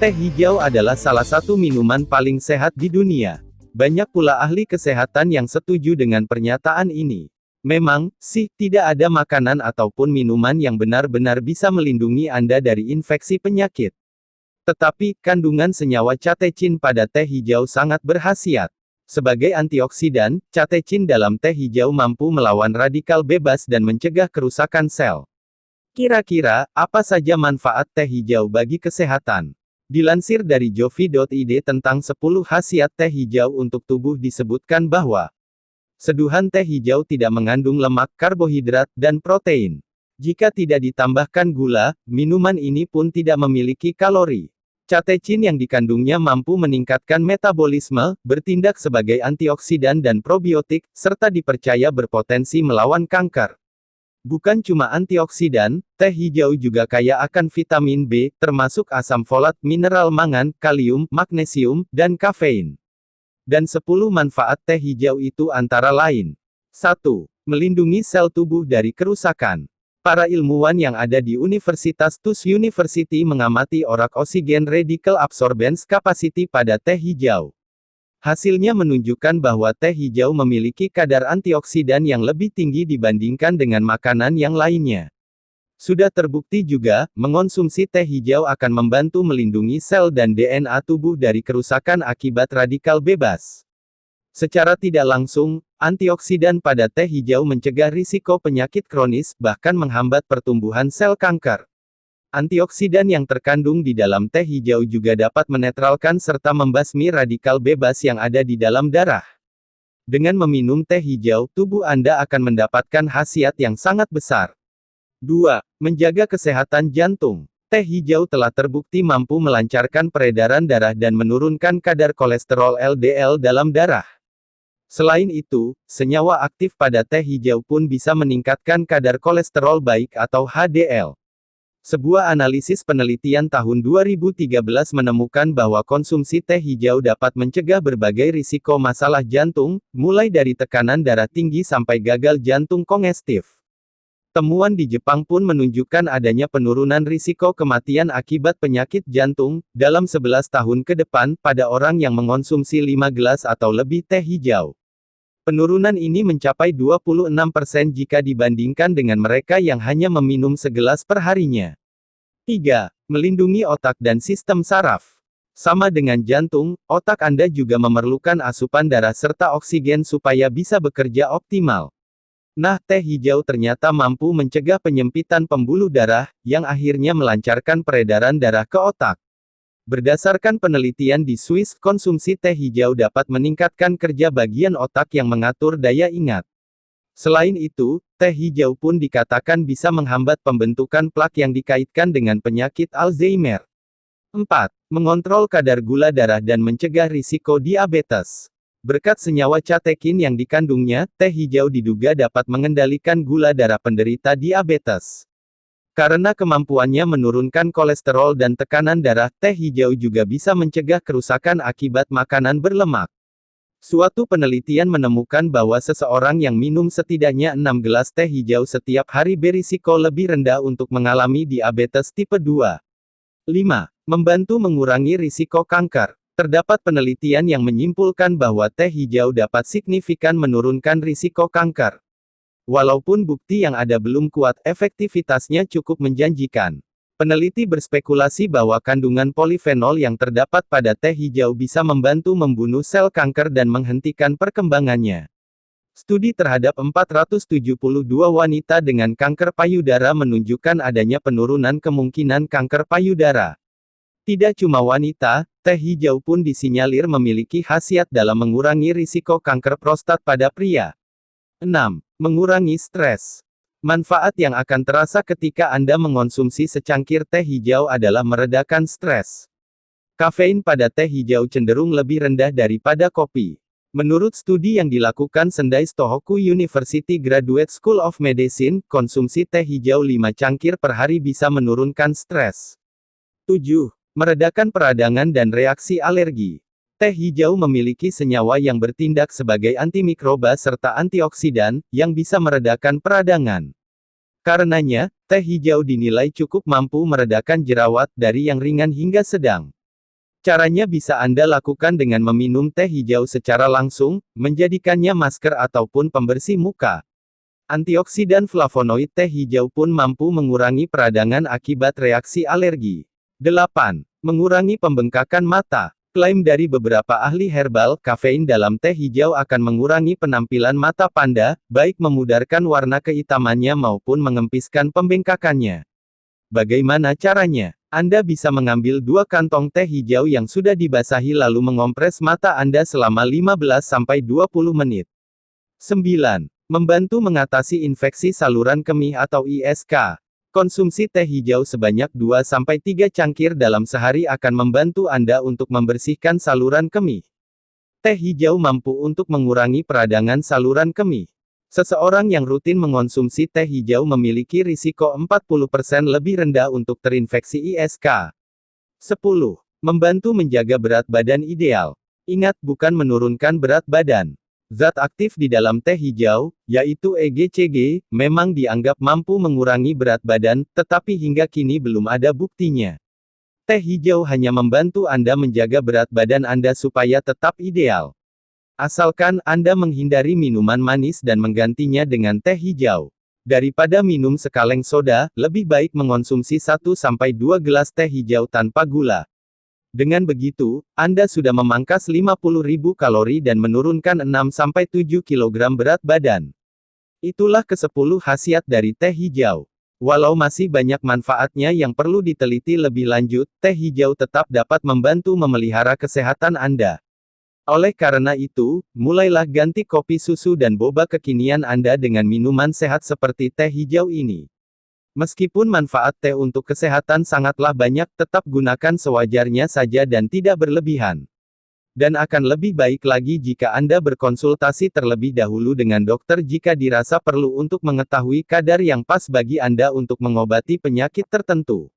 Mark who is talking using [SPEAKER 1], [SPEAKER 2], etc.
[SPEAKER 1] Teh hijau adalah salah satu minuman paling sehat di dunia. Banyak pula ahli kesehatan yang setuju dengan pernyataan ini. Memang, sih, tidak ada makanan ataupun minuman yang benar-benar bisa melindungi Anda dari infeksi penyakit. Tetapi, kandungan senyawa catechin pada teh hijau sangat berkhasiat. Sebagai antioksidan, catechin dalam teh hijau mampu melawan radikal bebas dan mencegah kerusakan sel. Kira-kira, apa saja manfaat teh hijau bagi kesehatan? Dilansir dari jovi.id tentang 10 khasiat teh hijau untuk tubuh disebutkan bahwa seduhan teh hijau tidak mengandung lemak, karbohidrat, dan protein. Jika tidak ditambahkan gula, minuman ini pun tidak memiliki kalori. Catechin yang dikandungnya mampu meningkatkan metabolisme, bertindak sebagai antioksidan dan probiotik, serta dipercaya berpotensi melawan kanker. Bukan cuma antioksidan, teh hijau juga kaya akan vitamin B, termasuk asam folat, mineral mangan, kalium, magnesium, dan kafein. Dan 10 manfaat teh hijau itu antara lain. 1. Melindungi sel tubuh dari kerusakan. Para ilmuwan yang ada di Universitas Tufts University mengamati orak oksigen radical absorbance capacity pada teh hijau. Hasilnya menunjukkan bahwa teh hijau memiliki kadar antioksidan yang lebih tinggi dibandingkan dengan makanan yang lainnya. Sudah terbukti juga, mengonsumsi teh hijau akan membantu melindungi sel dan DNA tubuh dari kerusakan akibat radikal bebas. Secara tidak langsung, antioksidan pada teh hijau mencegah risiko penyakit kronis, bahkan menghambat pertumbuhan sel kanker. Antioksidan yang terkandung di dalam teh hijau juga dapat menetralkan serta membasmi radikal bebas yang ada di dalam darah. Dengan meminum teh hijau, tubuh Anda akan mendapatkan khasiat yang sangat besar. 2. Menjaga kesehatan jantung. Teh hijau telah terbukti mampu melancarkan peredaran darah dan menurunkan kadar kolesterol LDL dalam darah. Selain itu, senyawa aktif pada teh hijau pun bisa meningkatkan kadar kolesterol baik atau HDL. Sebuah analisis penelitian tahun 2013 menemukan bahwa konsumsi teh hijau dapat mencegah berbagai risiko masalah jantung, mulai dari tekanan darah tinggi sampai gagal jantung kongestif. Temuan di Jepang pun menunjukkan adanya penurunan risiko kematian akibat penyakit jantung, dalam 11 tahun ke depan, pada orang yang mengonsumsi 5 gelas atau lebih teh hijau. Penurunan ini mencapai 26% jika dibandingkan dengan mereka yang hanya meminum segelas per harinya. 3. Melindungi otak dan sistem saraf. Sama dengan jantung, otak Anda juga memerlukan asupan darah serta oksigen supaya bisa bekerja optimal. Nah, teh hijau ternyata mampu mencegah penyempitan pembuluh darah, yang akhirnya melancarkan peredaran darah ke otak. Berdasarkan penelitian di Swiss, konsumsi teh hijau dapat meningkatkan kerja bagian otak yang mengatur daya ingat. Selain itu, teh hijau pun dikatakan bisa menghambat pembentukan plak yang dikaitkan dengan penyakit Alzheimer. 4. Mengontrol kadar gula darah dan mencegah risiko diabetes. Berkat senyawa catechin yang dikandungnya, teh hijau diduga dapat mengendalikan gula darah penderita diabetes. Karena kemampuannya menurunkan kolesterol dan tekanan darah, teh hijau juga bisa mencegah kerusakan akibat makanan berlemak. Suatu penelitian menemukan bahwa seseorang yang minum setidaknya 6 gelas teh hijau setiap hari berisiko lebih rendah untuk mengalami diabetes tipe 2. 5. Membantu mengurangi risiko kanker. Terdapat penelitian yang menyimpulkan bahwa teh hijau dapat signifikan menurunkan risiko kanker. Walaupun bukti yang ada belum kuat, efektivitasnya cukup menjanjikan. Peneliti berspekulasi bahwa kandungan polifenol yang terdapat pada teh hijau bisa membantu membunuh sel kanker dan menghentikan perkembangannya. Studi terhadap 472 wanita dengan kanker payudara menunjukkan adanya penurunan kemungkinan kanker payudara. Tidak cuma wanita, teh hijau pun disinyalir memiliki khasiat dalam mengurangi risiko kanker prostat pada pria. 6. Mengurangi stres. Manfaat yang akan terasa ketika Anda mengonsumsi secangkir teh hijau adalah meredakan stres. Kafein pada teh hijau cenderung lebih rendah daripada kopi. Menurut studi yang dilakukan Sendai Tohoku University Graduate School of Medicine, konsumsi teh hijau 5 cangkir per hari bisa menurunkan stres. 7. Meredakan peradangan dan reaksi alergi. Teh hijau memiliki senyawa yang bertindak sebagai antimikroba serta antioksidan, yang bisa meredakan peradangan. Karenanya, teh hijau dinilai cukup mampu meredakan jerawat dari yang ringan hingga sedang. Caranya bisa Anda lakukan dengan meminum teh hijau secara langsung, menjadikannya masker ataupun pembersih muka. Antioksidan flavonoid teh hijau pun mampu mengurangi peradangan akibat reaksi alergi. 8. Mengurangi pembengkakan mata. Klaim dari beberapa ahli herbal, kafein dalam teh hijau akan mengurangi penampilan mata Panda, baik memudarkan warna kehitamannya maupun mengempiskan pembengkakannya. Bagaimana caranya? Anda bisa mengambil 2 kantong teh hijau yang sudah dibasahi lalu mengompres mata Anda selama 15-20 menit. 9. Membantu mengatasi infeksi saluran kemih atau ISK. Konsumsi teh hijau sebanyak 2-3 cangkir dalam sehari akan membantu Anda untuk membersihkan saluran kemih. Teh hijau mampu untuk mengurangi peradangan saluran kemih. Seseorang yang rutin mengonsumsi teh hijau memiliki risiko 40% lebih rendah untuk terinfeksi ISK. 10. Membantu menjaga berat badan ideal. Ingat, bukan menurunkan berat badan. Zat aktif di dalam teh hijau, yaitu EGCG, memang dianggap mampu mengurangi berat badan, tetapi hingga kini belum ada buktinya. Teh hijau hanya membantu Anda menjaga berat badan Anda supaya tetap ideal. Asalkan Anda menghindari minuman manis dan menggantinya dengan teh hijau. Daripada minum sekaleng soda, lebih baik mengonsumsi 1-2 gelas teh hijau tanpa gula. Dengan begitu, Anda sudah memangkas 50.000 kalori dan menurunkan 6-7 kg berat badan. Itulah ke-10 khasiat dari teh hijau. Walau masih banyak manfaatnya yang perlu diteliti lebih lanjut, teh hijau tetap dapat membantu memelihara kesehatan Anda. Oleh karena itu, mulailah ganti kopi susu dan boba kekinian Anda dengan minuman sehat seperti teh hijau ini. Meskipun manfaat teh untuk kesehatan sangatlah banyak, tetap gunakan sewajarnya saja dan tidak berlebihan. Dan akan lebih baik lagi jika Anda berkonsultasi terlebih dahulu dengan dokter jika dirasa perlu untuk mengetahui kadar yang pas bagi Anda untuk mengobati penyakit tertentu.